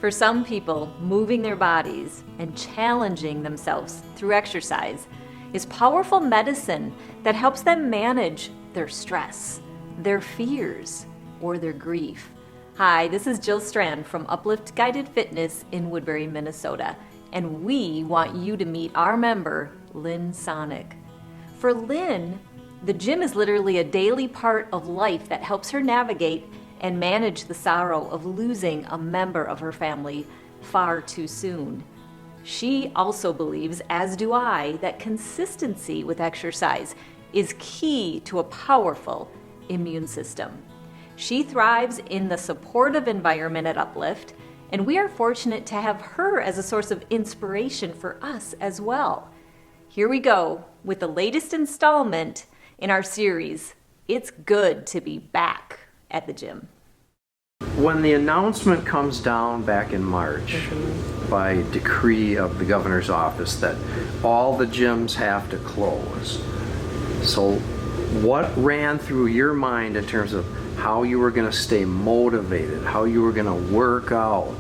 For some people, moving their bodies and challenging themselves through exercise is powerful medicine that helps them manage their stress, their fears, or their grief. Hi, this is Jill Strand from UpLift Guided Fitness in Woodbury, Minnesota, and we want you to meet our member, Lynne Sonnek. For Lynn, the gym is literally a daily part of life that helps her navigate and manage the sorrow of losing a member of her family far too soon. She also believes, as do I, that consistency with exercise is key to a powerful immune system. She thrives in the supportive environment at UpLift, and we are fortunate to have her as a source of inspiration for us as well. Here we go with the latest installment in our series, It's Good to Be Back at the Gym. When the announcement comes down back in March by decree of the governor's office that all the gyms have to close, so what ran through your mind in terms of how you were going to stay motivated, how you were going to work out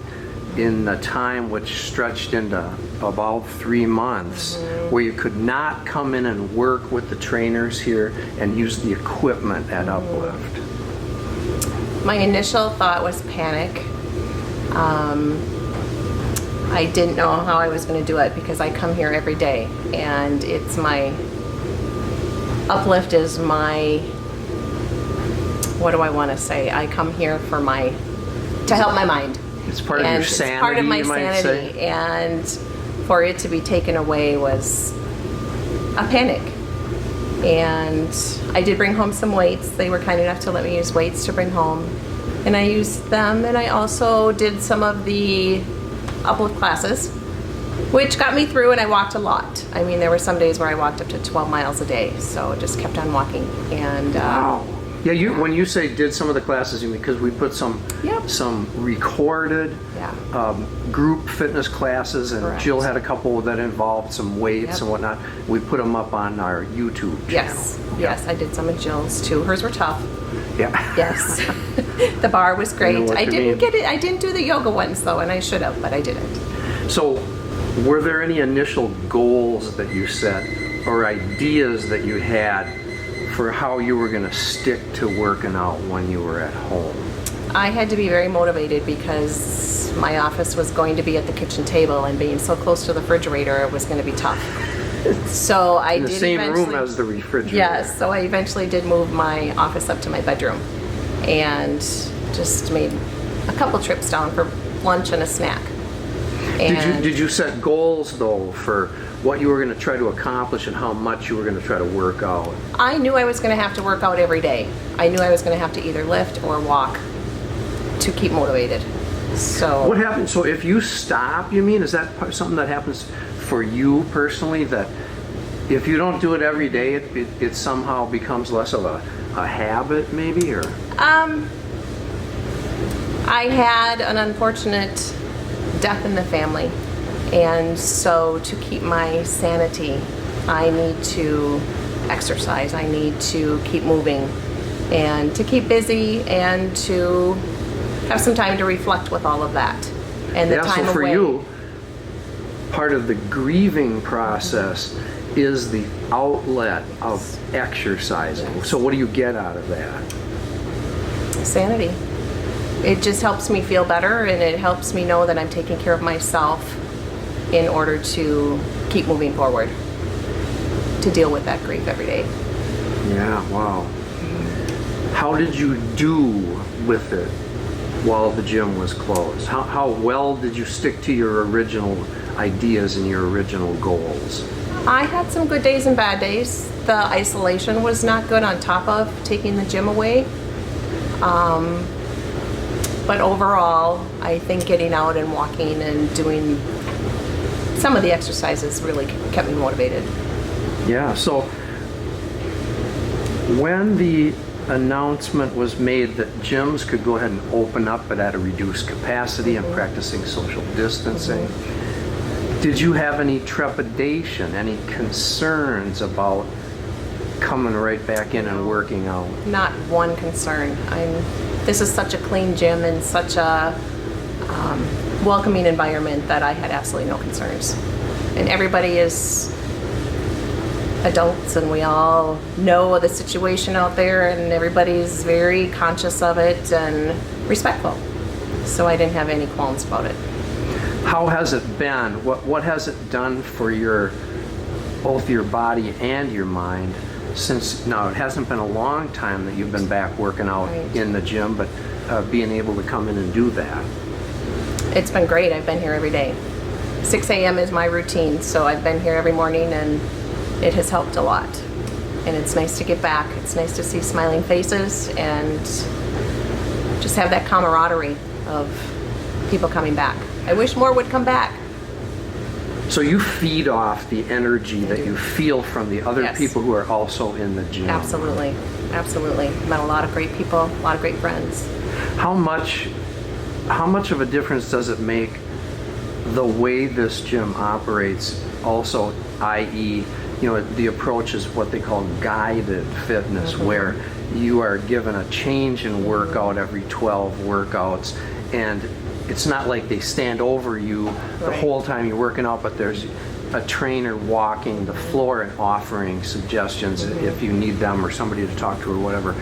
in the time which stretched into about 3 months, where you could not come in and work with the trainers here and use the equipment at UpLift? My initial thought was panic. I didn't know how I was going to do it because I come here every day, and it's my UpLift is my, what do I want to say? I come here for to help my mind. It's part of your sanity, it's part of my you might sanity, say. And for it to be taken away was a panic. And I did bring home some weights. They were kind enough to let me use weights to bring home, and I used them. And I also did some of the UpLift classes, which got me through, and I walked a lot. I mean, there were some days where I walked up to 12 miles a day, so I just kept on walking. And wow. Yeah, when you say did some of the classes, you mean because we put some recorded group fitness classes, and Correct. Jill had a couple that involved some weights and whatnot. We put them up on our YouTube channel. Yes, I did some of Jill's too. Hers were tough. Yeah. Yes. The bar was great. I didn't mean. I didn't do the yoga ones though, and I should have, but I didn't. So, were there any initial goals that you set or ideas that you had for how you were going to stick to working out when you were at home? I had to be very motivated because my office was going to be at the kitchen table, and being so close to the refrigerator, it was going to be tough. So I in the did same eventually, room as the refrigerator. Yes, so I eventually did move my office up to my bedroom, and just made a couple trips down for lunch and a snack. And Did you set goals though for what you were going to try to accomplish and how much you were going to try to work out? I knew I was going to have to work out every day. I knew I was going to have to either lift or walk to keep motivated. So what happens? So if you stop, you mean, is that something that happens for you personally, that if you don't do it every day, it somehow becomes less of a habit, maybe? Or I had an unfortunate death in the family, and so to keep my sanity, I need to exercise. I need to keep moving and to keep busy and to have some time to reflect with all of that. And the time so for away. you, part of the grieving process is the outlet of exercising. Yes. So what do you get out of that? Sanity. It just helps me feel better, and it helps me know that I'm taking care of myself in order to keep moving forward, to deal with that grief every day. Yeah, wow. How did you do with it while the gym was closed? How well did you stick to your original ideas and your original goals? I had some good days and bad days. The isolation was not good on top of taking the gym away. But overall, I think getting out and walking and doing some of the exercises really kept me motivated. Yeah, so when the announcement was made that gyms could go ahead and open up but at a reduced capacity and practicing social distancing, did you have any trepidation, any concerns about coming right back in and working out? Not one concern. This is such a clean gym and such a welcoming environment that I had absolutely no concerns. And everybody is adults, and we all know the situation out there, and everybody's very conscious of it and respectful. So I didn't have any qualms about it. How has it been? What has it done for both your body and your mind since, now it hasn't been a long time that you've been back working out Right. in the gym, but being able to come in and do that? It's been great. I've been here every day. 6 a.m. is my routine, so I've been here every morning, and it has helped a lot. And it's nice to get back. It's nice to see smiling faces and just have that camaraderie of people coming back. I wish more would come back. So you feed off the energy that do. you feel from the other Yes. people who are also in the gym. Absolutely. Absolutely. Met a lot of great people, a lot of great friends. How much of a difference does it make the way this gym operates also, i.e., the approach is what they call guided fitness, where you are given a change in workout every 12 workouts, and it's not like they stand over you the Right. whole time you're working out, but there's a trainer walking the floor and offering suggestions if you need them or somebody to talk to or whatever.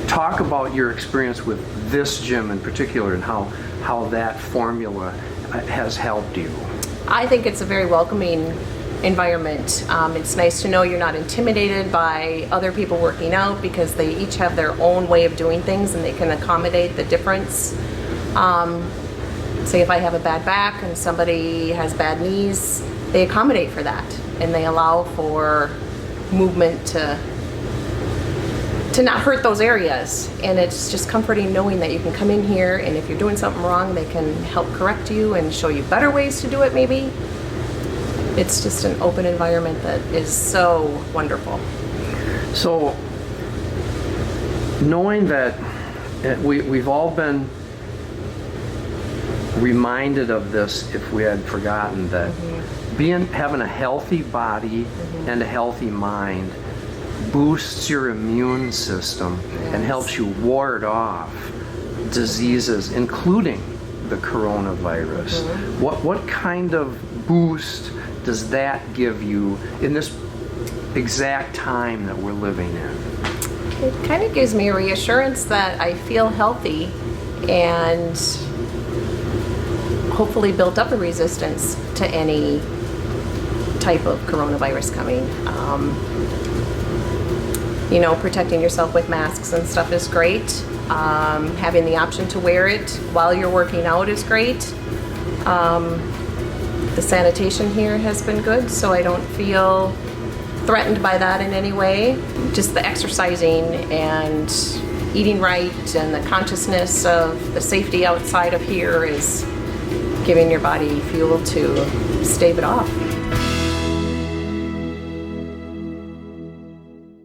Talk about your experience with this gym in particular and how that formula has helped you. I think it's a very welcoming environment. It's nice to know you're not intimidated by other people working out, because they each have their own way of doing things and they can accommodate the difference. Say if I have a bad back and somebody has bad knees, they accommodate for that, and they allow for movement to not hurt those areas. And it's just comforting knowing that you can come in here, and if you're doing something wrong, they can help correct you and show you better ways to do it maybe. It's just an open environment that is so wonderful. So, knowing that we've all been reminded of this, if we had forgotten, that having a healthy body and a healthy mind boosts your immune system and helps you ward off diseases, including the coronavirus. What kind of boost does that give you in this exact time that we're living in? It kind of gives me a reassurance that I feel healthy and hopefully built up a resistance to any type of coronavirus coming. Protecting yourself with masks and stuff is great. Having the option to wear it while you're working out is great. The sanitation here has been good, so I don't feel threatened by that in any way. Just the exercising and eating right and the consciousness of the safety outside of here is giving your body fuel to stave it off.